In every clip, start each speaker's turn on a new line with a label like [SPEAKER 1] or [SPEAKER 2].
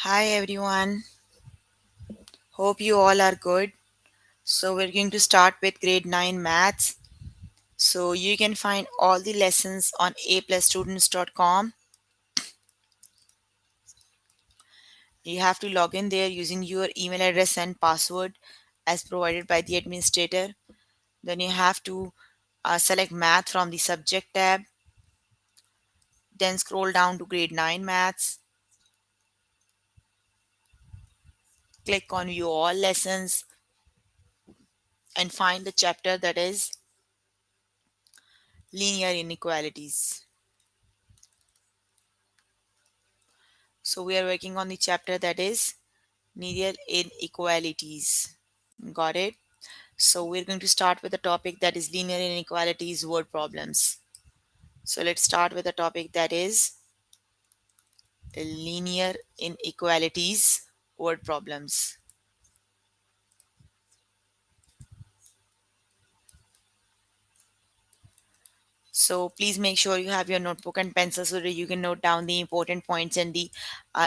[SPEAKER 1] Hi everyone, hope you all are good. So, we're going to start with grade 9 maths. So, you can find all the lessons on aplusstudents.com. You have to log in there using your email address and password as provided by the administrator. Then, you have to select math from the subject tab, then scroll down to grade 9 maths, click on view all lessons, and find the chapter that is linear inequalities. So, we are working on the chapter that is linear inequalities. Got it? So we're going to start with a topic that is linear inequalities word problems. So let's start with a topic that is linear inequalities word problems. So please make sure you have your notebook and pencil so that you can note down the important points and the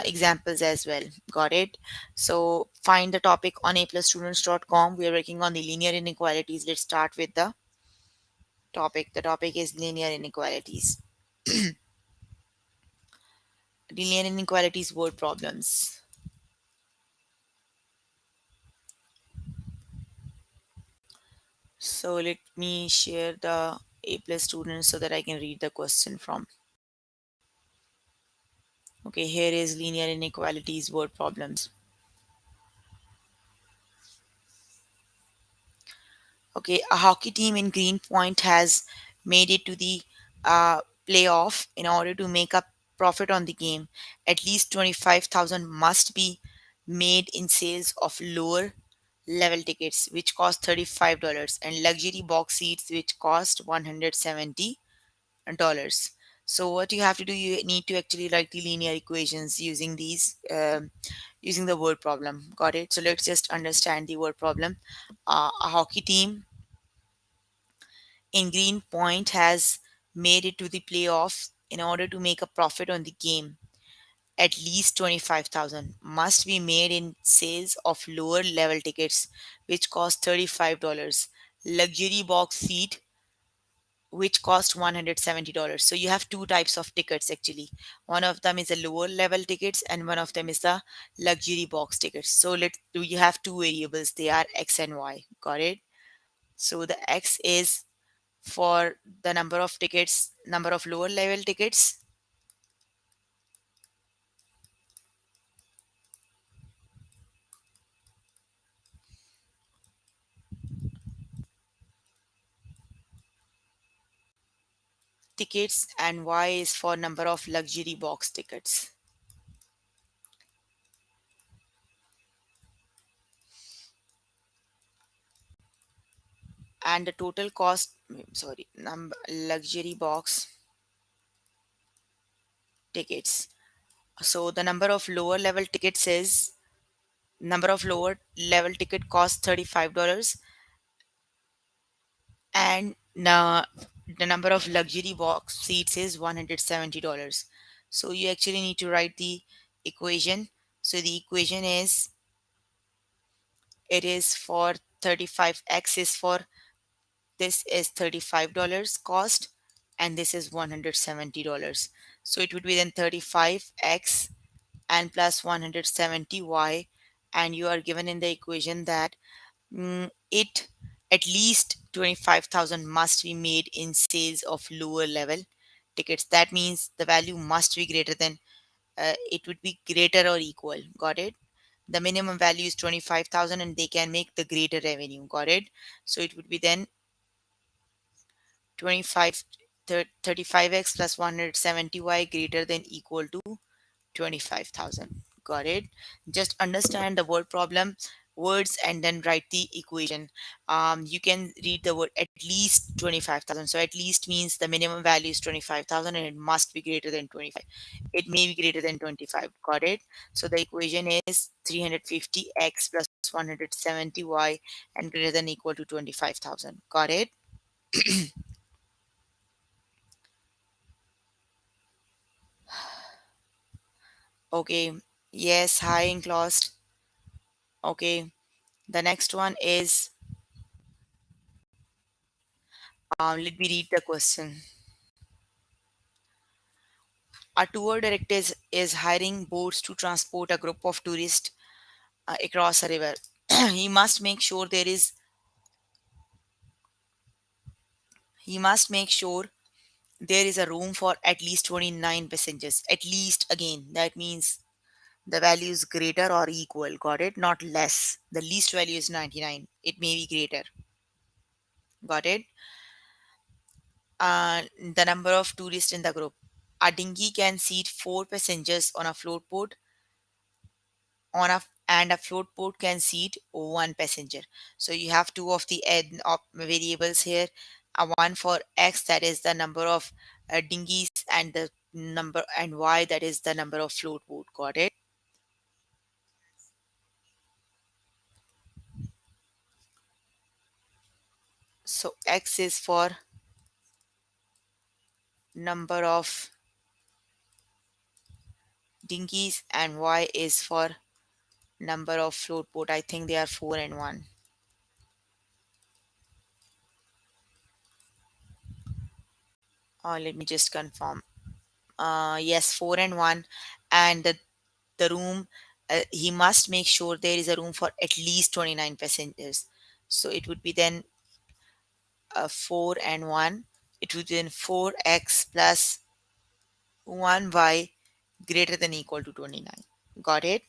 [SPEAKER 1] examples as well. Got it? So find the topic on aplusstudents.com. We are working on the linear inequalities. Let's start with the topic. The topic is linear inequalities. Linear inequalities word problems. So let me share the A plus student so that I can read the question from. Okay, here is linear inequalities word problems. Okay, a hockey team in Greenpoint has made it to the playoff. In order to make a profit on the game, at least 25,000 must be made in sales of lower level tickets, which cost $35, and luxury box seats, which cost $170. So what you have to do, you need to actually write the linear equations using these using the word problem. Got it? So let's just understand the word problem. A hockey team in Greenpoint has made it to the playoffs. In order to make a profit on the game, at least 25,000 must be made in sales of lower level tickets, which cost $35. Luxury box seat, which cost $170. So you have two types of tickets actually. One of them is a lower level tickets and one of them is the luxury box tickets. So let do you have two variables, they are x and y. Got it? So the x is for the number of tickets, number of lower level tickets and y is for number of luxury box tickets. And the total cost, sorry, number luxury box tickets. So the number of lower level tickets is number of lower level ticket costs $35 and the number of luxury box seats is $170. So you actually need to write the equation. So the equation is it is for 35x is for this is $35 cost and this is $170. So it would be then 35x and plus 170y, and you are given in the equation that it at least 25,000 must be made in sales of lower level tickets. That means the value must be greater than it would be greater or equal. Got it? The minimum value is 25,000 and they can make the greater revenue. Got it? So it would be then 25 35x plus 170y greater than equal to 25,000. Got it? Just understand the word problem, words, and then write the equation. You can read the word at least 25,000. So at least means the minimum value is 25,000 and it must be greater than 25. It may be greater than 25. Got it? So the equation is 350x plus 170y and greater than equal to 25,000. Got it? Okay. Yes, high enclosed. Okay. The next one is, let me read the question. A tour director is hiring boats to transport a group of tourists across a river. he must make sure there is he must make sure there is a room for at least 29 passengers. At least, again, that means the value is greater or equal. Got it? Not less. The least value is 99. It may be greater. Got it? The number of tourists in the group. A dinghy can seat four passengers on a float boat and a float boat can seat one passenger. So you have two of the variables here. One for x, that is the number of dinghies, and the number, and y, that is the number of float boat. Got it? So x is for number of dinghies and y is for number of float boat. I think they are 4 and 1. Let me just confirm. Yes, 4 and 1. And the room, he must make sure there is a room for at least 29 passengers. So it would be then 4 and 1. It would be then 4x plus 1y greater than equal to 29. Got it?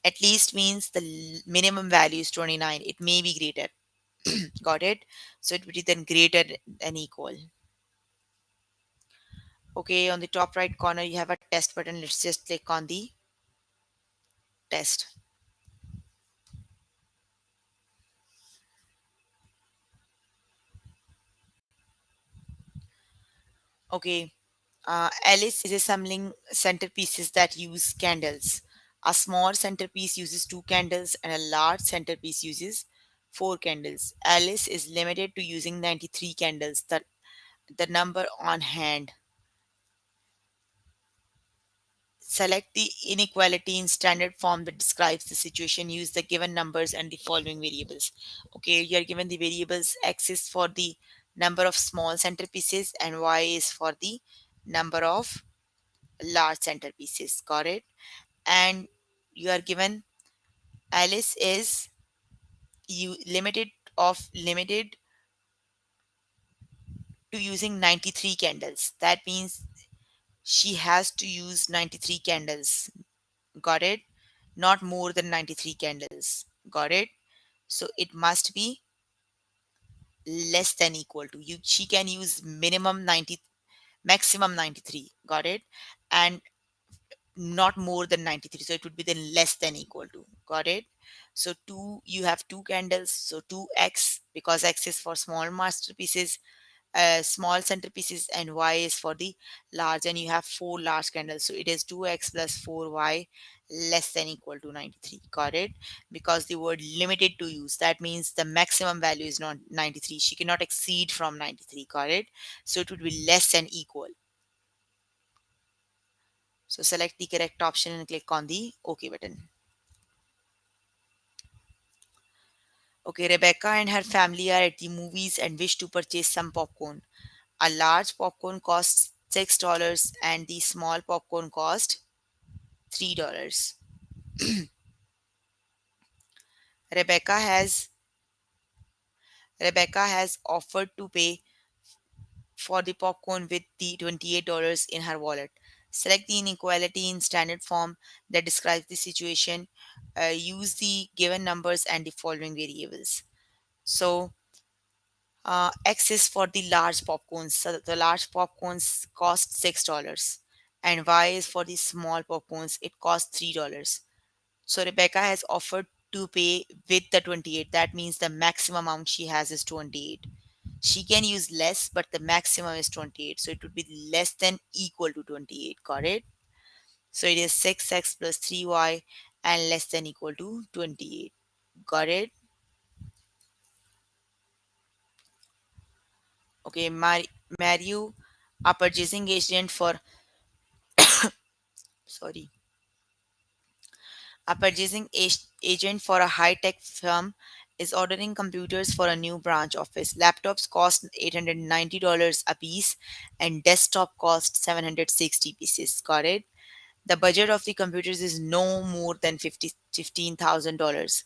[SPEAKER 1] At least means the minimum value is 29. It may be greater. Got it? So it would be then greater than equal. Okay, on the top right corner, you have a test button. Let's just click on the test. Okay, Alice is assembling centerpieces that use candles. A small centerpiece uses two candles and a large centerpiece uses four candles. Alice is limited to using 93 candles, the number on hand. Select the inequality in standard form that describes the situation. Use the given numbers and the following variables. Okay, you are given the variables. X is for the number of small centerpieces and Y is for the number of large centerpieces. Got it? And you are given Alice is you limited to using 93 candles. That means she has to use 93 candles. Got it? Not more than 93 candles. Got it? So it must be less than equal to you. She can use minimum 90, maximum 93. Got it? And not more than 93. So it would be then less than equal to. Got it? So two, you have two candles. So 2x, because x is for small masterpieces, small centerpieces, and y is for the large, and you have four large candles, so it is 2x plus 4y less than equal to 93. Got it? Because the word limited to use, that means the maximum value is not 93. She cannot exceed from 93. Got it? So it would be less than equal. So select the correct option and click on the OK button. Okay, Rebecca and her family are at the movies and wish to purchase some popcorn. A large popcorn costs $6 and the small popcorn cost $3. Rebecca has Rebecca has offered to pay for the popcorn with the $28 in her wallet. Select the inequality in standard form that describes the situation. Use the given numbers and the following variables. So X is for the large popcorns. So the large popcorns cost $6, and Y is for the small popcorns. It costs $3. So Rebecca has offered to pay with the 28. That means the maximum amount she has is 28. She can use less, but the maximum is 28. So it would be less than equal to 28. Got it? So it is 6x plus 3y and less than equal to 28. Got it? Okay, marry you a purchasing agent for sorry. A purchasing agent for a high-tech firm is ordering computers for a new branch office. Laptops cost $890 a piece and desktop cost 760 pieces. Got it? The budget of the computers is no more than $15,000.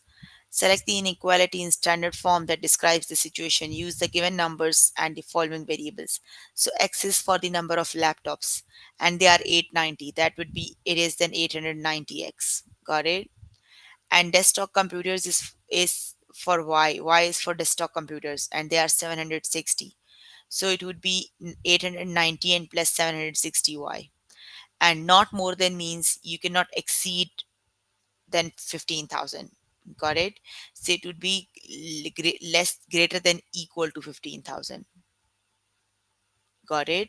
[SPEAKER 1] Select the inequality in standard form that describes the situation. Use the given numbers and the following variables. So X is for the number of laptops and they are 890. That would be it is then 890x. Got it? And desktop computers is for Y. Y is for desktop computers and they are 760. So it would be 890 and plus 760y. And not more than means you cannot exceed than 15,000. Got it? So it would be less greater than equal to 15,000. Got it?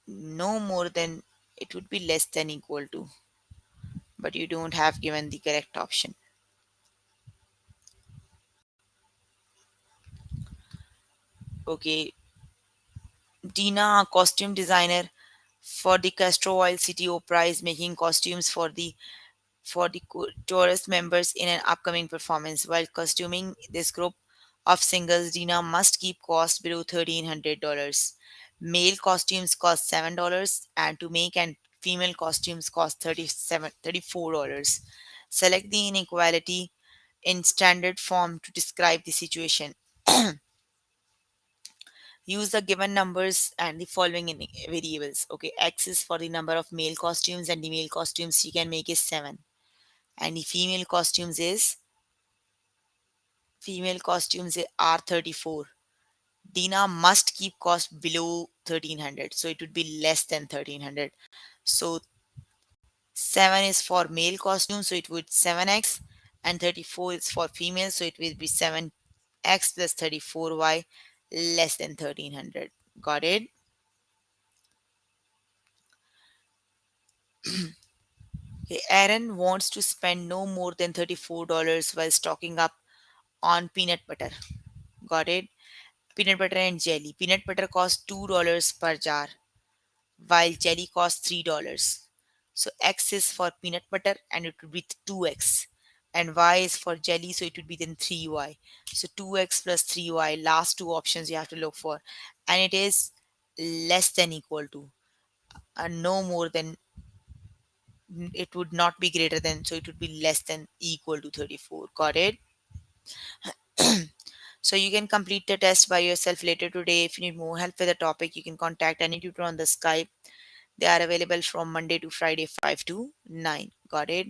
[SPEAKER 1] No more than, it would be less than equal to, but you don't have given the correct option. Okay, Dina, a costume designer for the Castro Oil City Opera, is making costumes for the chorus members in an upcoming performance. While costuming this group of singers, Dina must keep cost below $1,300. Male costumes cost $7, and to make and female costumes cost $34. Select the inequality in standard form to describe the situation. Use the given numbers and the following variables. Okay, X is for the number of male costumes, and the male costumes she can make is 7. And the female costumes are 34. Dina must keep cost below 1300, so it would be less than 1300. So 7 is for male costumes, so it would 7x, and 34 is for female, so it will be 7x plus 34y less than 1300. Got it? Okay, Aaron wants to spend no more than $34 while stocking up on peanut butter. Got it? Peanut butter and jelly. Peanut butter costs $2 per jar, while jelly costs $3. So X is for peanut butter and it would be 2x. And Y is for jelly, so it would be then 3y. So 2x plus 3y, last two options you have to look for. And it is less than equal to, no more than, it would not be greater than, so it would be less than equal to 34. Got it? So you can complete the test by yourself later today. If you need more help with the topic, you can contact any tutor on the Skype. They are available from Monday to Friday, 5 to 9. Got it?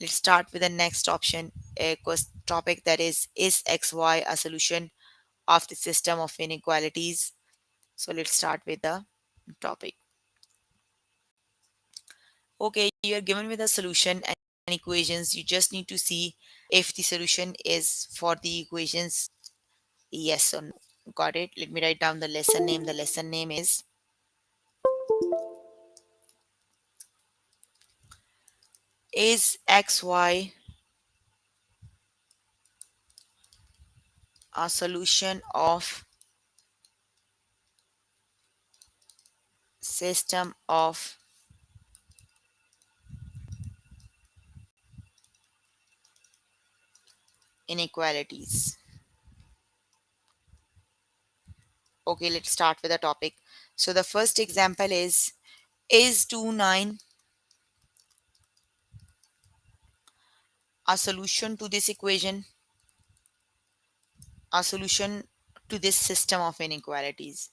[SPEAKER 1] Let's start with the next option, a topic that is XY a solution of the system of inequalities? So let's start with the topic. Okay, you're given with a solution and equations. You just need to see if the solution is for the equations yes or no. Got it? Let me write down the lesson name. The lesson name is XY a solution of system of inequalities? Okay, let's start with the topic. So the first example is 29 a solution to this equation, a solution to this system of inequalities?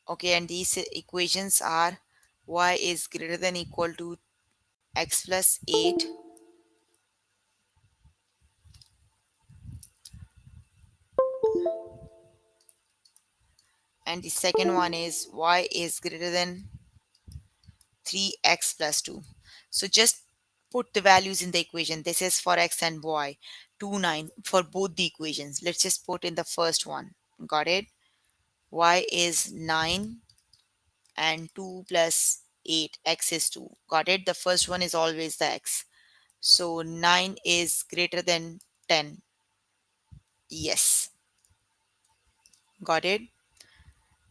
[SPEAKER 1] Okay, and these equations are y is greater than equal to x plus 8, and the second one is y is greater than 3x plus 2. So just put the values in the equation. This is for x and y. 2 9 for both the equations. Let's just put in the first one. Got it? Y is 9 and 2 plus 8, x is 2. Got it? The first one is always the x. So 9 is greater than 10. Yes. Got it?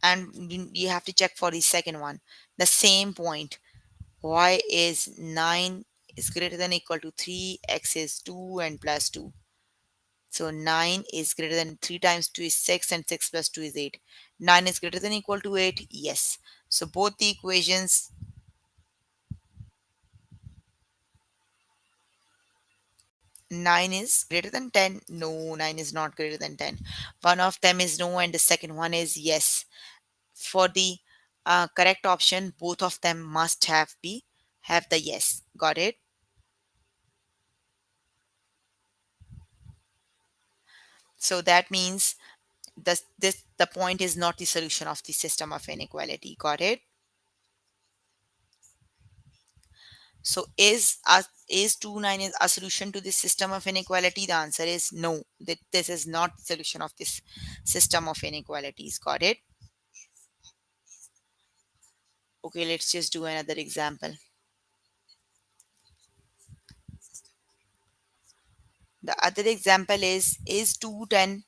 [SPEAKER 1] And you have to check for the second one. The same point. Y is 9 is greater than or equal to 3, x is 2 and plus 2. So 9 is greater than 3 times 2 is 6 and 6 plus 2 is 8. 9 is greater than or equal to 8. Yes. So both the equations, 9 is greater than 10. No, 9 is not greater than 10. One of them is no and the second one is yes. For the correct option, both of them must have the yes. Got it? So that means the point is not the solution of the system of inequality. Got it? So is 2 9 is a solution to this system of inequality? The answer is no. That this is not the solution of this system of inequalities. Got it? Okay, let's just do another example. The other example is 210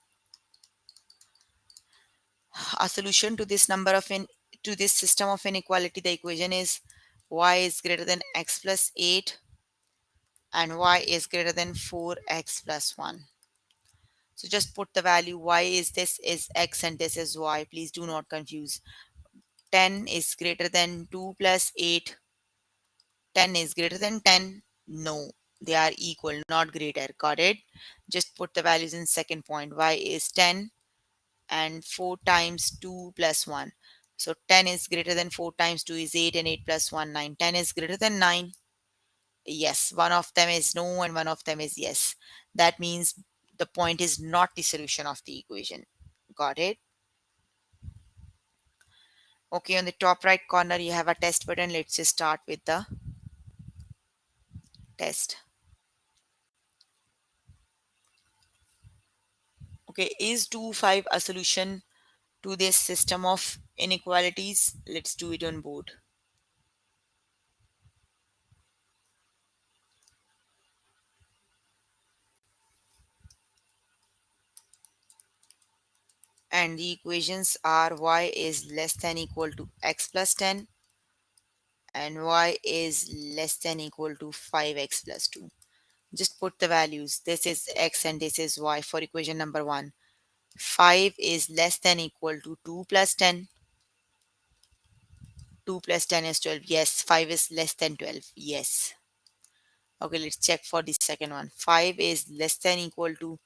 [SPEAKER 1] a solution to this number of in to this system of inequality? The equation is y is greater than x plus 8 and y is greater than 4x plus 1. So just put the value. Y is this is x and this is y. Please do not confuse. 10 is greater than 2 plus 8. 10 is greater than 10. No, they are equal, not greater. Got it? Just put the values in second point. Y is 10 and 4 times 2 plus 1. So 10 is greater than 4 times 2 is 8 and 8 plus 1 9. 10 is greater than 9. Yes, one of them is no and one of them is yes. That means the point is not the solution of the equation. Got it? Okay, on the top right corner you have a test button. Let's just start with the test. Okay, is 2 5 a solution to this system of inequalities? Let's do it on board. And the equations are y is less than equal to x plus 10 and y is less than equal to 5x plus 2. Just put the values. This is x and this is y for equation number 1. 5 is less than equal to 2 plus 10. 2 plus 10 is 12. Yes, 5 is less than 12. Yes. Okay, let's check for the second one. 5 is less than equal to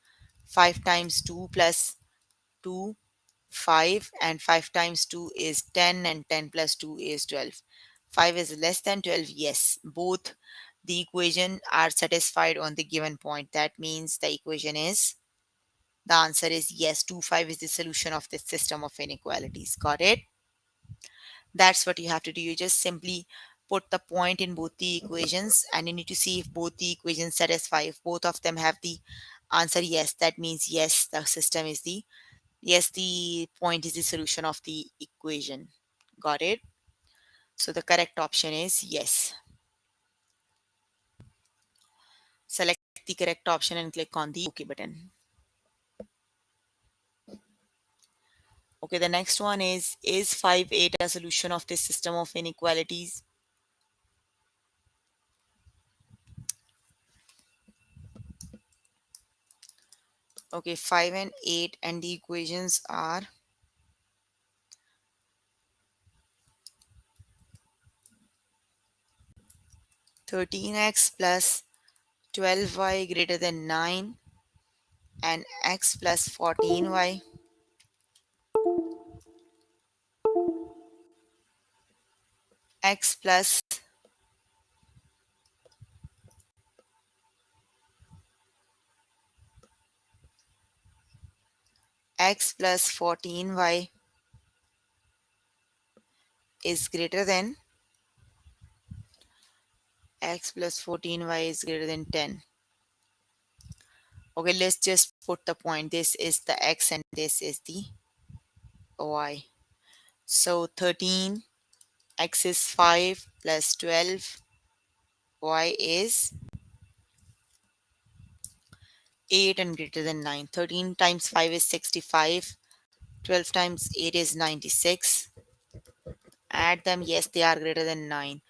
[SPEAKER 1] 5 times 2 plus 2, 5, and 5 times 2 is 10 and 10 plus 2 is 12. 5 is less than 12. Yes, both the equation are satisfied on the given point. That means the answer is yes, 2 5 is the solution of this system of inequalities. Got it? That's what you have to do. You just simply put the point in both the equations and you need to see if both the equations satisfy. If both of them have the answer yes, that means yes, the system is the yes, the point is the solution of the equation. Got it? So the correct option is yes. Select the correct option and click on the OK button. Okay, the next one is 5 8 a solution of this system of inequalities? Okay, 5 and 8 and the equations are 13x plus 12y greater than 9 and x plus 14y x plus x plus 14y is greater than x plus 14y is greater than 10. Okay, let's just put the point. This is the x and this is the y. So 13 X is 5 plus 12, y is 8 and greater than 9. 13 times 5 is 65, 12 times 8 is 96. Add them, yes, they are greater than 9.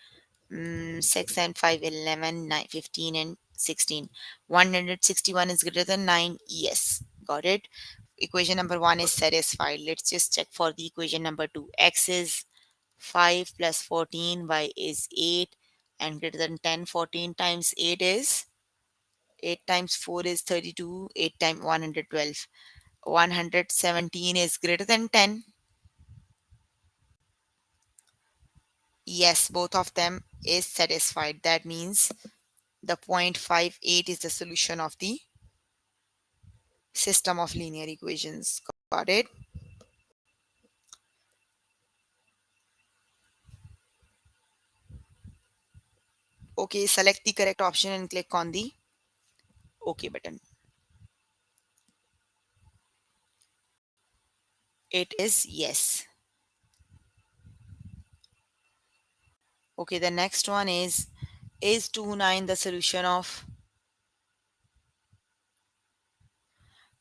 [SPEAKER 1] 6 and 5, 11, 9, 15 and 16. 161 is greater than 9. Yes, got it. Equation number 1 is satisfied. Let's just check for the equation number 2. X is 5 plus 14, y is 8 and greater than 10. 14 times 8 is 8 times 4 is 32. 8 times 112. 117 is greater than 10. Yes, both of them is satisfied. That means the 0.58 is the solution of the system of linear equations. Got it? Okay, select the correct option and click on the OK button. It is yes. Okay, the next one is 29 the solution of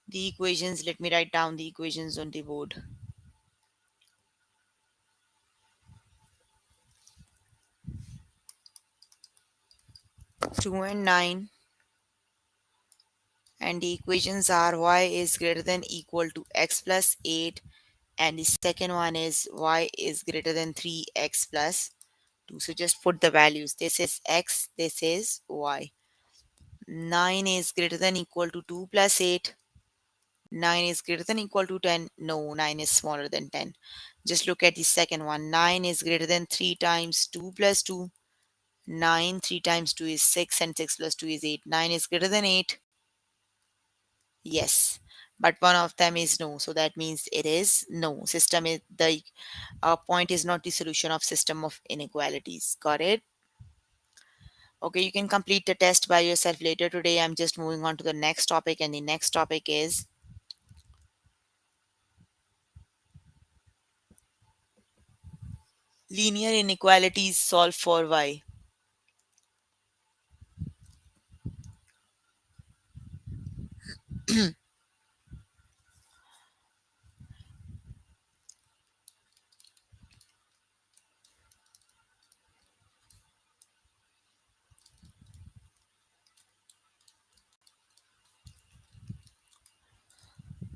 [SPEAKER 1] the equations? Let me write down the equations on the board. 2 and 9, and the equations are y is greater than equal to x plus 8, and the second one is y is greater than 3x plus 2. So just put the values. This is x, this is y. 9 is greater than equal to 2 plus 8. 9 is greater than equal to 10. No, 9 is smaller than 10. Just look at the second one. 9 is greater than 3 times 2 plus 2. 9, 3 times 2 is 6, and 6 plus 2 is 8. 9 is greater than 8. Yes, but one of them is no. So that means it is no. System is the point is not the solution of system of inequalities. Got it? Okay, you can complete the test by yourself later today. I'm just moving on to the next topic, and the next topic is linear inequalities solved for y.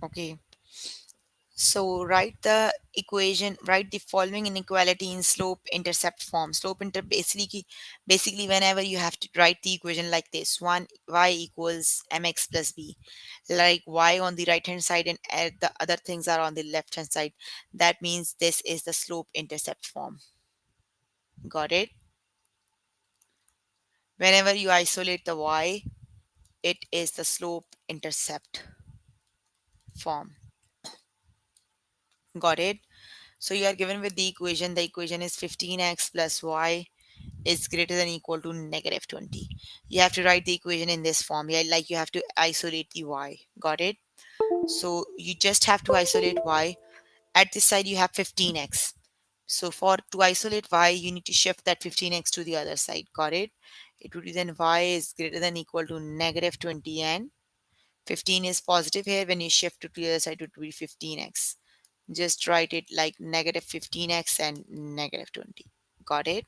[SPEAKER 1] Okay, so write the equation, write the following inequality in slope intercept form. Slope inter basically whenever you have to write the equation like this: 1 y equals mx plus b, like y on the right hand side and the other things are on the left hand side. That means this is the slope intercept form. Got it? Whenever you isolate the y, it is the slope intercept form. Got it? So you are given with the equation. The equation is 15x plus y is greater than equal to negative 20. You have to write the equation in this form. Yeah, like you have to isolate the y. Got it? So you just have to isolate y. At this side you have 15x. So for to isolate y, you need to shift that 15x to the other side. Got it? It would be then y is greater than equal to negative 20, and 15 is positive here. When you shift it to the other side, it would be 15x. Just write it like negative 15x and negative 20. Got it?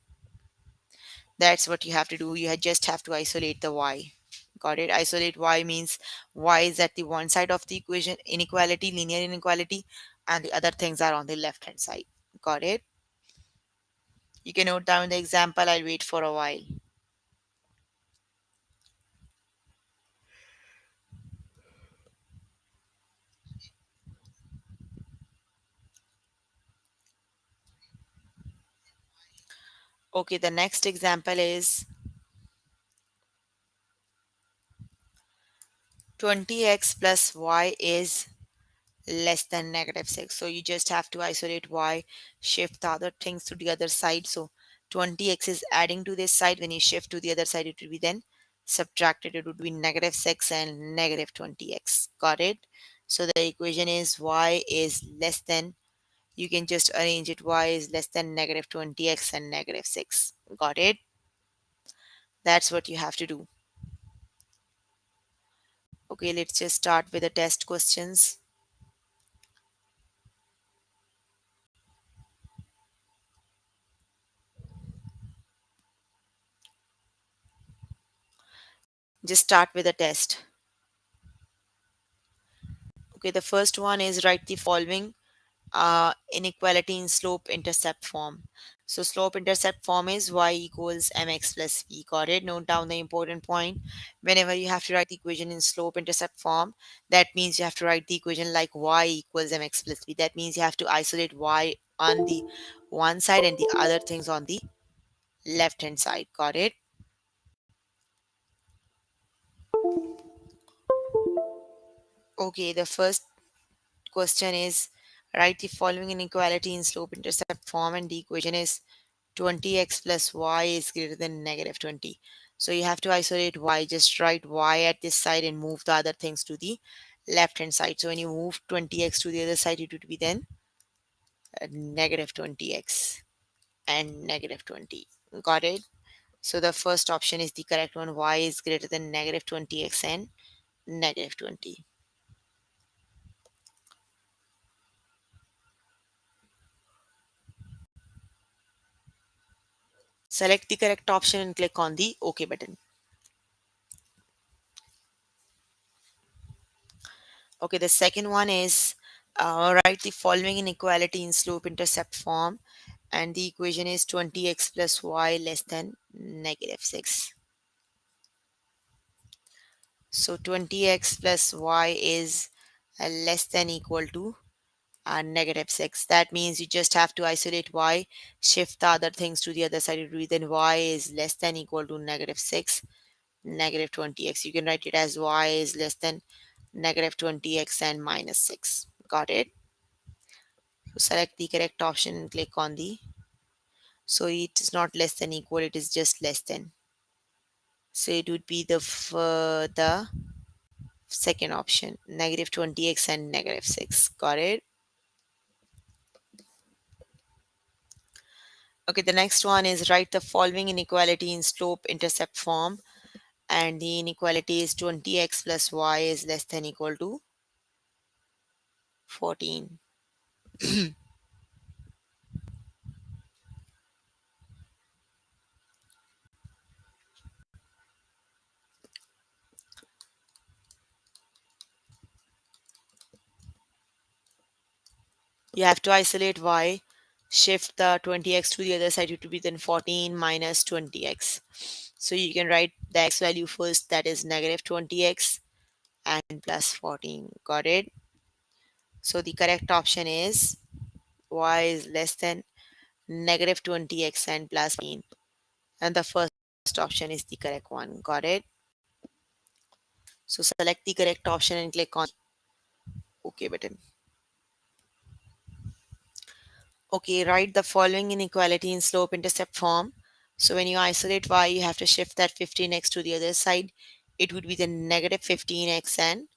[SPEAKER 1] That's what you have to do. You just have to isolate the y. Got it? Isolate y means y is at the one side of the equation inequality, linear inequality, and the other things are on the left hand side. Got it? You can note down the example. I'll wait for a while. Okay, the next example is 20x plus y is less than negative 6. So you just have to isolate y, shift the other things to the other side. So 20x is adding to this side. When you shift to the other side, it will be then subtracted. It would be negative 6 and negative 20x. Got it? So the equation is y is less than you can just arrange it y is less than negative 20x and negative 6. Got it? That's what you have to do. Okay, let's just start with the test questions. Just start with a test. Okay, the first one is write the following inequality in slope intercept form. So slope intercept form is y equals mx plus v. Got it? Note down the important point. Whenever you have to write the equation in slope intercept form, that means you have to write the equation like y equals mx plus v. That means you have to isolate y on the one side and the other things on the left hand side. Got it? Okay, the first question is write the following inequality in slope intercept form, and the equation is 20x plus y is greater than negative 20. So you have to isolate y. Just write y at this side and move the other things to the left hand side. So when you move 20x to the other side, it would be then negative 20x and negative 20. Got it? So the first option is the correct one. Y is greater than negative 20x and negative 20. Select the correct option and click on the OK button. Okay, the second one is write the following inequality in slope intercept form, and the equation is 20x plus y less than negative 6. So 20x plus y is less than equal to negative 6. That means you just have to isolate y, shift the other things to the other side. It will be then y is less than equal to negative 6, negative 20x. You can write it as y is less than negative 20x and minus 6. Got it? So select the correct option and click on the. So it is not less than equal, it is just less than. So it would be the second option, negative 20x and negative 6. Got it? Okay, the next one is write the following inequality in slope intercept form, and the inequality is 20x plus y is less than equal to 14. You have to isolate y, shift the 20x to the other side, it will be then 14 minus 20x. So you can write the x value first, that is negative 20x and plus 14. Got it? So the correct option is y is less than negative 20x and plus 14. And the first option is the correct one. Got it? So select the correct option and click on OK button. Okay, write the following inequality in slope intercept form. So when you isolate y, you have to shift that 15x to the other side. It would be the negative 15x and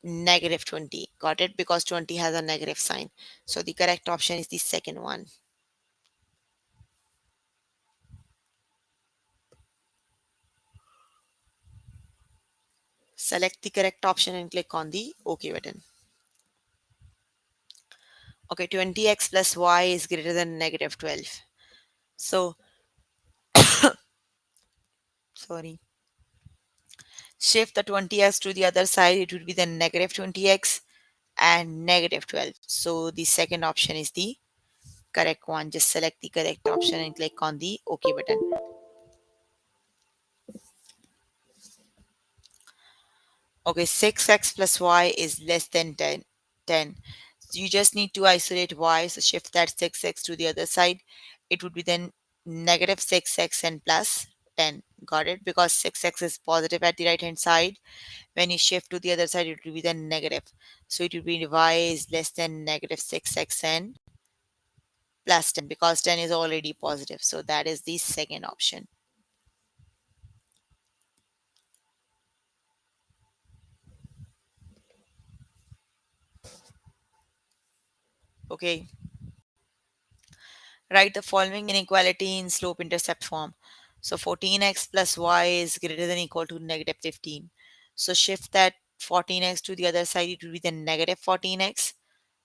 [SPEAKER 1] negative 20. Got it? Because 20 has a negative sign. So the correct option is the second one. Select the correct option and click on the OK button. Okay, 20x plus y is greater than negative 12. So, sorry. Shift the 20x to the other side, it would be the negative 20x and negative 12. So the second option is the correct one. Just select the correct option and click on the OK button. Okay, 6x plus y is less than 10. 10. So you just need to isolate y. So shift that 6x to the other side. It would be then negative 6x and plus 10. Got it? Because 6x is positive at the right hand side. When you shift to the other side, it will be then negative. So it will be y is less than negative 6x and plus 10 because 10 is already positive. So that is the second option. Okay, write the following inequality in slope intercept form. So 14x plus y is greater than equal to negative 15. So shift that 14x to the other side, it will be the negative 14x.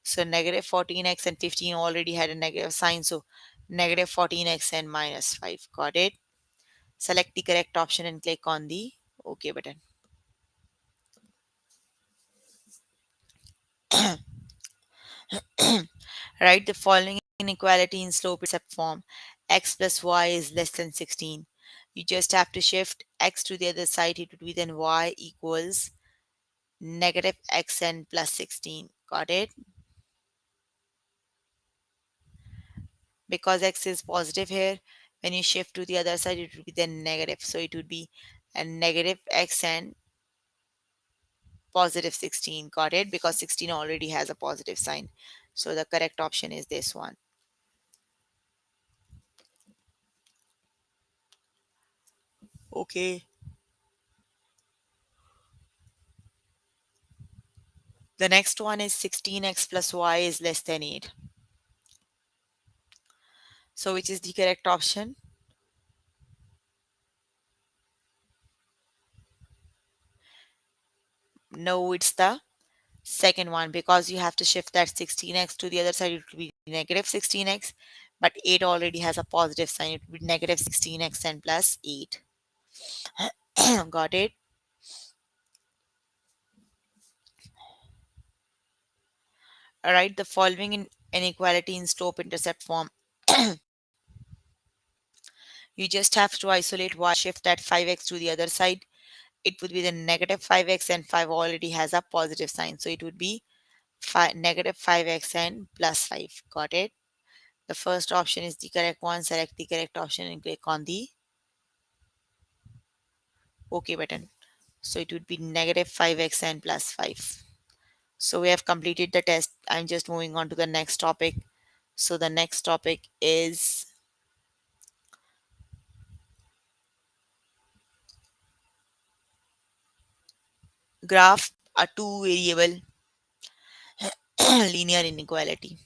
[SPEAKER 1] So negative 14x and 15 already had a negative sign. So negative 14x and minus 5. Got it? Select the correct option and click on the OK button. Write the following inequality in slope intercept form. X plus y is less than 16. You just have to shift x to the other side. It would be then y equals negative xn plus 16. Got it? Because x is positive here, when you shift to the other side, it would be then negative. So it would be a negative xn positive 16. Got it? Because 16 already has a positive sign. So the correct option is this one. Okay. The next one is 16x plus y is less than 8. So which is the correct option? No, it's the second one, because you have to shift that 16x to the other side. It will be negative 16x, but 8 already has a positive sign. It will be negative 16x and plus 8. Got it? All right, the following inequality in slope intercept form. You just have to isolate y, shift that 5x to the other side. It would be the negative 5x, and 5 already has a positive sign. So it would be negative 5x and plus 5. Got it? The first option is the correct one. Select the correct option and click on the OK button. So it would be negative 5x and plus 5. So we have completed the test. I'm just moving on to the next topic. So the next topic is graph a two variable linear inequality.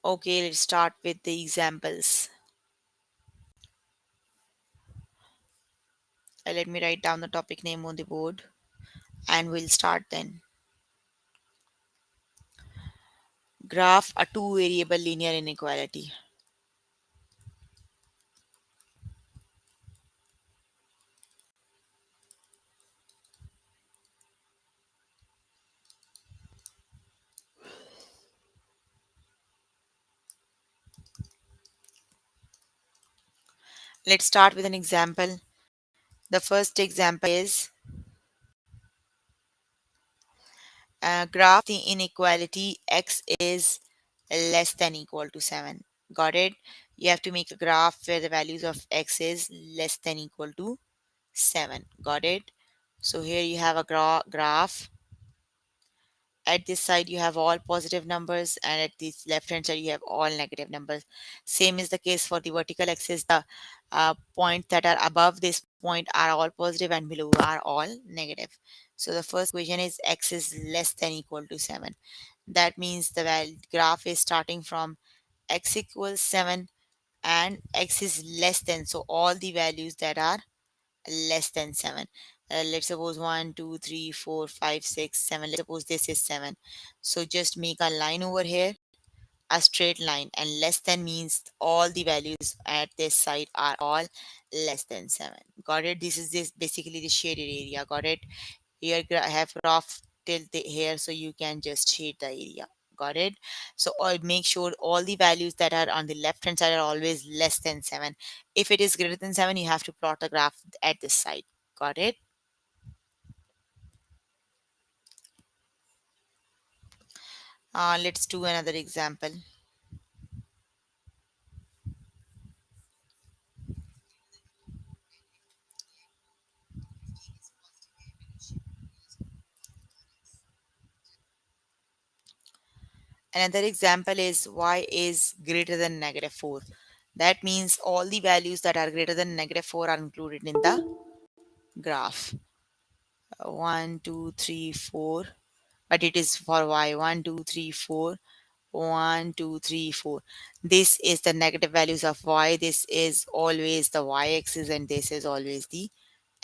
[SPEAKER 1] Okay, let's start with the examples. Let me write down the topic name on the board and we'll start then. Graph a two variable linear inequality. Let's start with an example. The first example is graph the inequality x is less than equal to 7. Got it? You have to make a graph where the values of x is less than equal to 7. Got it? So here you have a graph. At this side you have all positive numbers, and at this left hand side you have all negative numbers. Same is the case for the vertical axis. The points that are above this point are all positive and below are all negative. So the first equation is x is less than equal to 7. That means the graph is starting from x equals 7 and x is less than, so all the values that are less than 7. Let's suppose 1 2 3 4 5 6 7. Let's suppose this is 7. So just make a line over here, a straight line, and less than means all the values at this side are all less than 7. Got it? This is this basically the shaded area. Got it? Here I have graph till here, so you can just shade the area. Got it? So make sure all the values that are on the left hand side are always less than 7. If it is greater than 7, you have to plot the graph at this side. Got it? Let's do another example. Another example is y is greater than negative 4. That means all the values that are greater than negative 4 are included in the graph. 1 2 3 4, but it is for y. 1 2 3 4, 1 2 3 4. This is the negative values of y. This is always the y-axis, and this is always the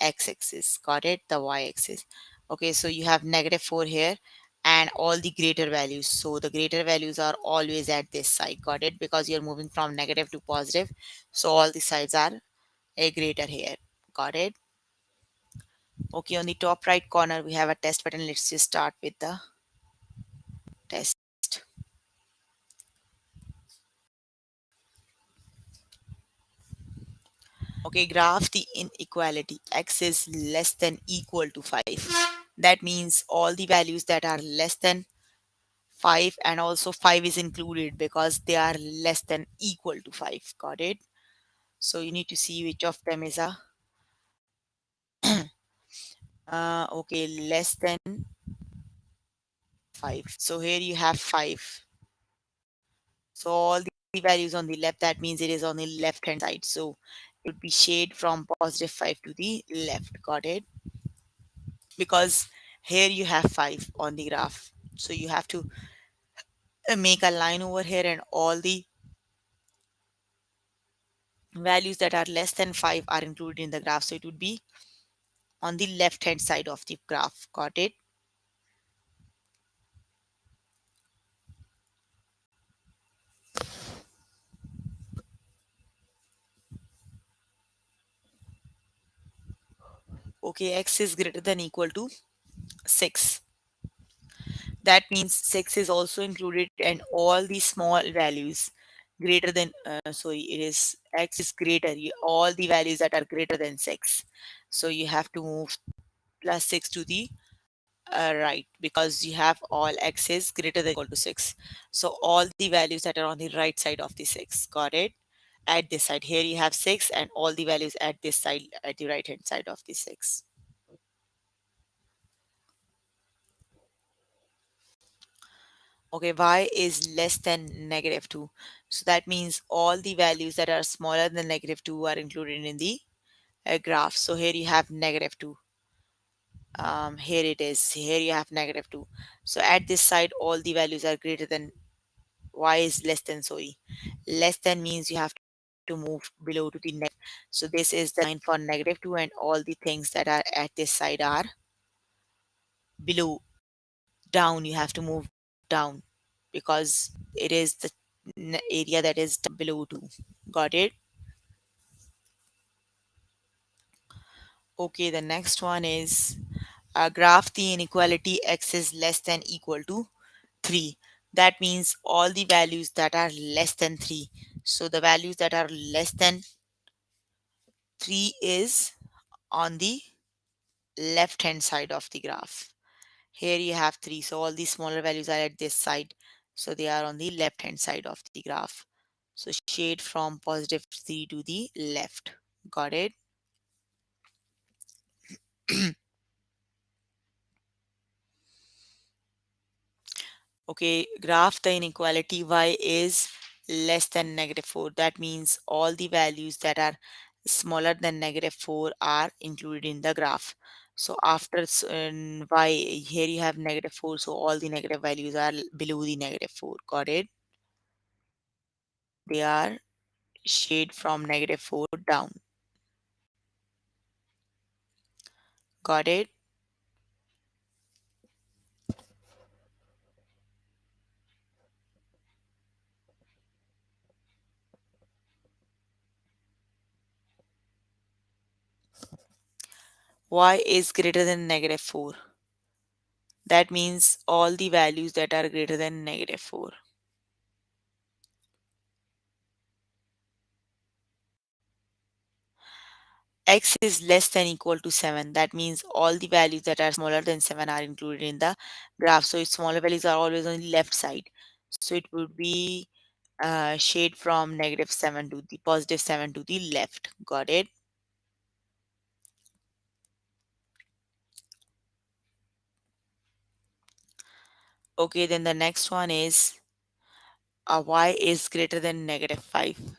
[SPEAKER 1] x-axis. Got it? The y-axis. Okay, so you have -4 here and all the greater values. So the greater values are always at this side. Got it? Because you're moving from negative to positive. So all the sides are a greater here. Got it? Okay, on the top right corner, we have a test button. Let's just start with the test. Okay, graph the inequality. X is less than equal to 5. That means all the values that are less than 5, and also 5 is included because they are less than equal to 5. Got it? So you need to see which of them is a okay, less than 5. So here you have 5. So all the values on the left, that means it is on the left hand side. So it would be shade from +5 to the left. Got it? Because here you have 5 on the graph. So you have to make a line over here, and all the values that are less than 5 are included in the graph. So it would be on the left hand side of the graph. Got it? Okay, x is greater than equal to 6. That means 6 is also included, and all the small values greater than sorry, it is x is greater, all the values that are greater than 6. So you have to move +6 to the right, because you have all x is greater than equal to 6. So all the values that are on the right side of the 6. Got it? At this side, here you have 6, and all the values at this side, at the right hand side of the 6. Okay, y is less than -2. So that means all the values that are smaller than -2 are included in the graph. So here you have -2. Here it is. Here you have -2. So at this side, all the values are greater than, y is less than, sorry. Less than means you have to move below to the next. So this is the line for -2, and all the things that are at this side are below. Down, you have to move down, because it is the area that is below 2. Got it? Okay, the next one is graph the inequality x is less than equal to 3. That means all the values that are less than 3. So the values that are less than 3 is on the left hand side of the graph. Here you have 3. So all the smaller values are at this side. So they are on the left hand side of the graph. So shade from +3 to the left. Got it? Okay, graph the inequality y is less than -4. That means all the values that are smaller than -4 are included in the graph. So after y, here you have -4. So all the negative values are below the -4. Got it? They are shade from -4 down. Got it? Y is greater than -4. That means all the values that are greater than -4. X is less than equal to 7. That means all the values that are smaller than 7 are included in the graph. So its smaller values are always on the left side. So it would be shade from -7 to the +7 to the left. Got it? Okay, then the next one is y is greater than -5.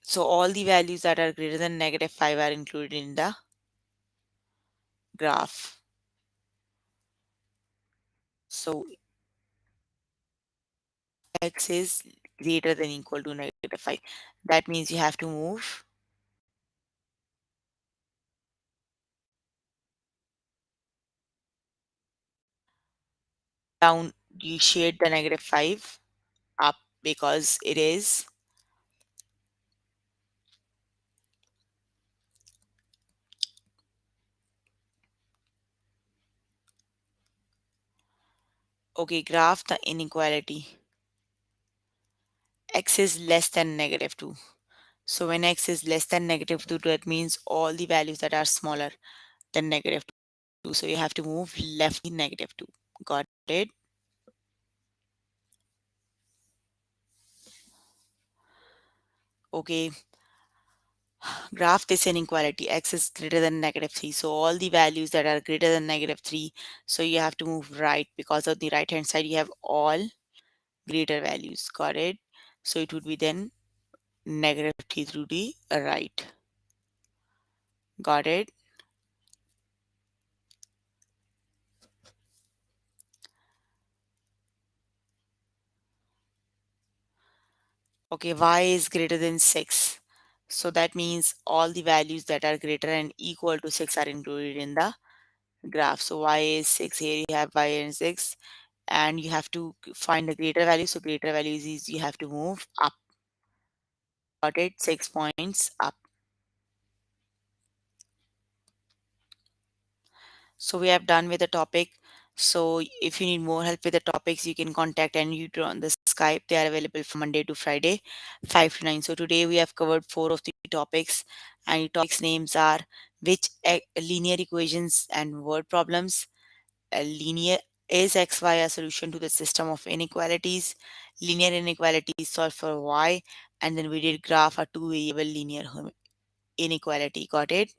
[SPEAKER 1] So all the values that are greater than negative 5 are included in the graph. So x is greater than equal to negative 5. That means you have to move down, you shade the negative 5 up because it is okay. Graph the inequality. X is less than negative 2. So when x is less than negative 2, that means all the values that are smaller than negative 2. So you have to move left in negative 2. Got it? Okay. Graph this inequality. X is greater than negative 3. So all the values that are greater than negative 3. So you have to move right because on the right hand side you have all greater values. Got it? So it would be then negative 3 through the right. Got it? Okay, y is greater than 6. So that means all the values that are greater and equal to 6 are included in the graph. So y is 6. Here you have y and 6, and you have to find the greater value. So greater values is you have to move up. Got it? 6 points up. So we have done with the topic. So if you need more help with the topics, you can contact any tutor on the Skype. They are available from Monday to Friday, 5 to 9. So today we have covered 4 of the topics, and the topics names are which linear equations and word problems. A linear is xy a solution to the system of inequalities. Linear inequalities solved for y, and then we did graph a two variable linear inequality. Got it?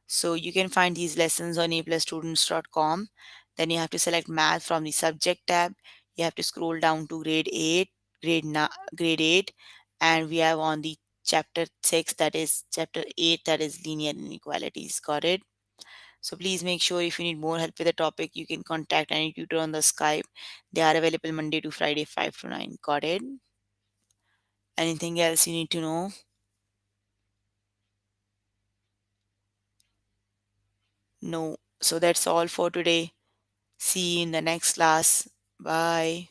[SPEAKER 1] So you can find these lessons on aplustudents.com. Then you have to select math from the subject tab. You have to scroll down to grade 8, grade 8, and we have on the chapter 6, that is chapter 8, that is linear inequalities. Got it? So please make sure if you need more help with the topic, you can contact any tutor on the Skype. They are available Monday to Friday, 5 to 9. Got it? Anything else you need to know? No. So that's all for today. See you in the next class. Bye.